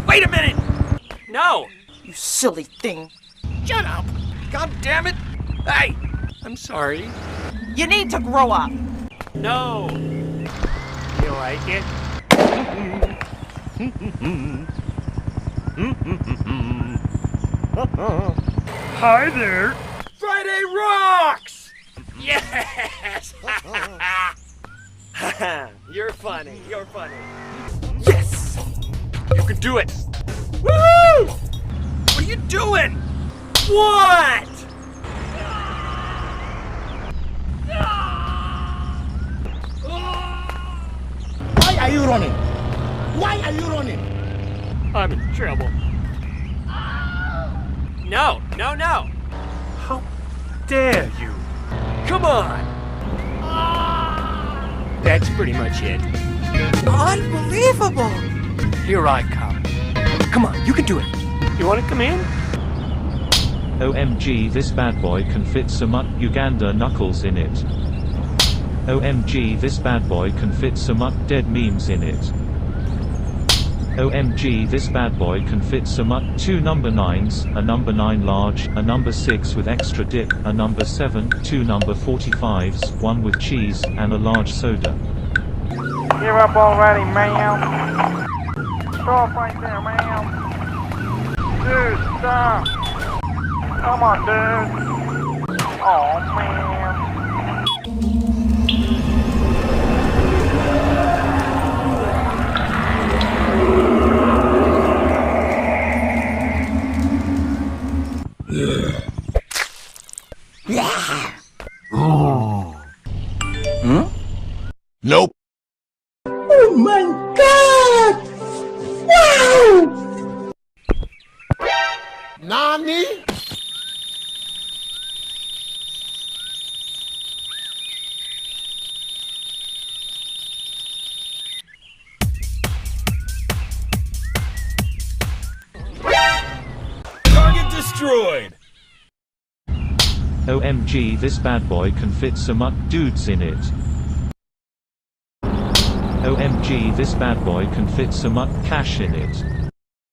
Wait a minute! No! You silly thing. Shut up! God damn it! Hey! I'm sorry. You need to grow up. No! You like it? Hi there! Friday rocks! Yes! You're funny, you're funny. Yes! You can do it! Woo! What are you doing? What? Why are you running? Why are you running? I'm in trouble. No, no, no! How dare you? Come on! That's pretty much it. Unbelievable. Here I come. Come on, you can do it. You want to come in? OMG, this bad boy can fit some Uganda knuckles in it. OMG, this bad boy can fit some dead memes in it. OMG, this bad boy can fit some 2 number 9s, a number 9 large, a number 6 with extra dip, a number 7, 2 number 45s, 1 with cheese, and a large soda. Give up already, man. Stop right there, man. Dude, stop. Come on, dude. Oh, man. Nope. Oh my God! Wow! Nani? Target destroyed! OMG, this bad boy can fit some dudes in it. OMG, this bad boy can fit some cash in it.